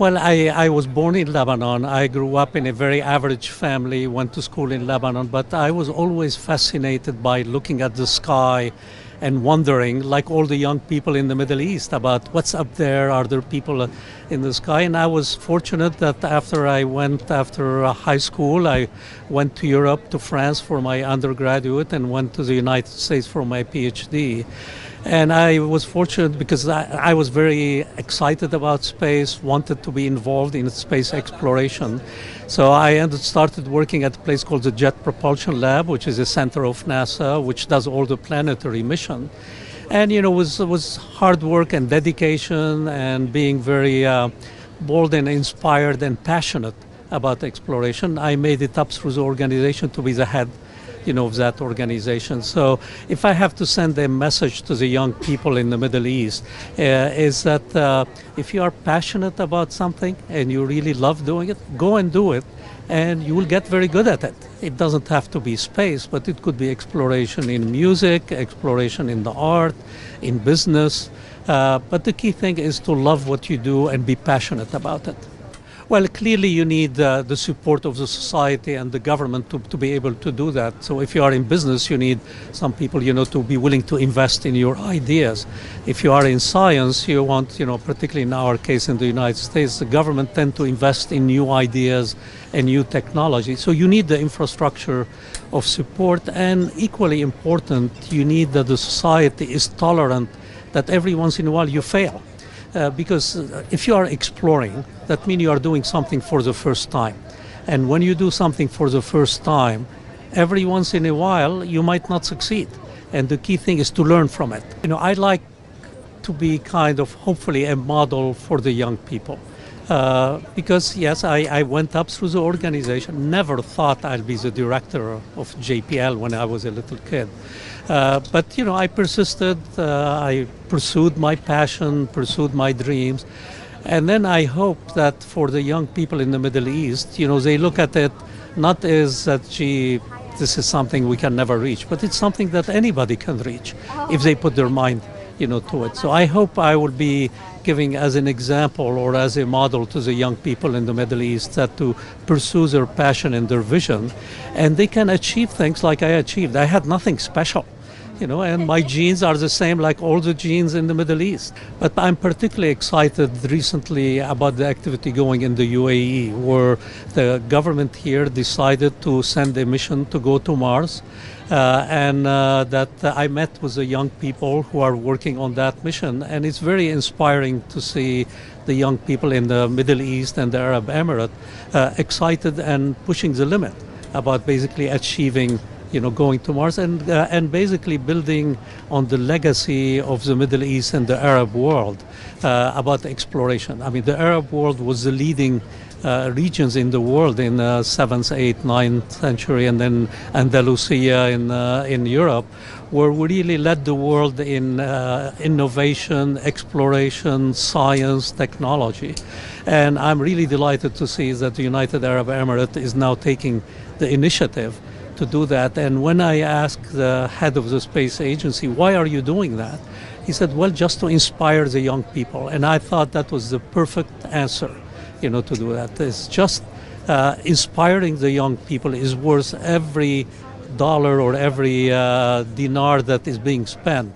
Well, I was born in Lebanon. I grew up in a very average family, went to school in Lebanon, but I was always fascinated by looking at the sky and wondering, like all the young people in the Middle East, about what's up there. Are there people in the sky? And I was fortunate that after high school, I went to Europe, to France for my undergraduate, and went to the United States for my PhD. And I was fortunate because I was very excited about space, wanted to be involved in space exploration. So I started working at a place called the Jet Propulsion Lab, which is a center of NASA, which does all the planetary mission. And, you know, it was hard work and dedication and being very bold and inspired and passionate about exploration. I made it up through the organization to be the head, you know, of that organization. So if I have to send a message to the young people in the Middle East, is that if you are passionate about something and you really love doing it, go and do it, and you will get very good at it. It doesn't have to be space, but it could be exploration in music, exploration in the art, in business. But the key thing is to love what you do and be passionate about it. Well, clearly you need the support of the society and the government to be able to do that. So if you are in business, you need some people, you know, to be willing to invest in your ideas. If you are in science, you want, you know, particularly in our case in the United States, the government tend to invest in new ideas and new technology. So you need the infrastructure of support, and equally important, you need that the society is tolerant that every once in a while you fail. Because if you are exploring, that means you are doing something for the first time. And when you do something for the first time, every once in a while, you might not succeed. And the key thing is to learn from it. You know, I like to be kind of hopefully a model for the young people. Because, yes, I went up through the organization, never thought I'd be the director of JPL when I was a little kid. But, you know, I persisted, I pursued my passion, pursued my dreams. And then I hope that for the young people in the Middle East, you know, they look at it not as that, gee, this is something we can never reach, but it's something that anybody can reach if they put their mind, you know, to it. So I hope I will be giving as an example or as a model to the young people in the Middle East that to pursue their passion and their vision, and they can achieve things like I achieved. I had nothing special, you know, and my genes are the same like all the genes in the Middle East. But I'm particularly excited recently about the activity going in the UAE, where the government here decided to send a mission to go to Mars. That I met with the young people who are working on that mission, and it's very inspiring to see the young people in the Middle East and the Arab Emirate excited and pushing the limit about basically achieving, you know, going to Mars and basically building on the legacy of the Middle East and the Arab world about exploration. I mean, the Arab world was the leading regions in the world in 7th, 8th, 9th century, and then Andalusia in Europe, where we really led the world in innovation, exploration, science, technology. And I'm really delighted to see that the United Arab Emirates is now taking the initiative to do that. And when I asked the head of the space agency, why are you doing that? He said, well, just to inspire the young people. And I thought that was the perfect answer, you know, to do that. It's just inspiring the young people is worth every dollar or every dinar that is being spent.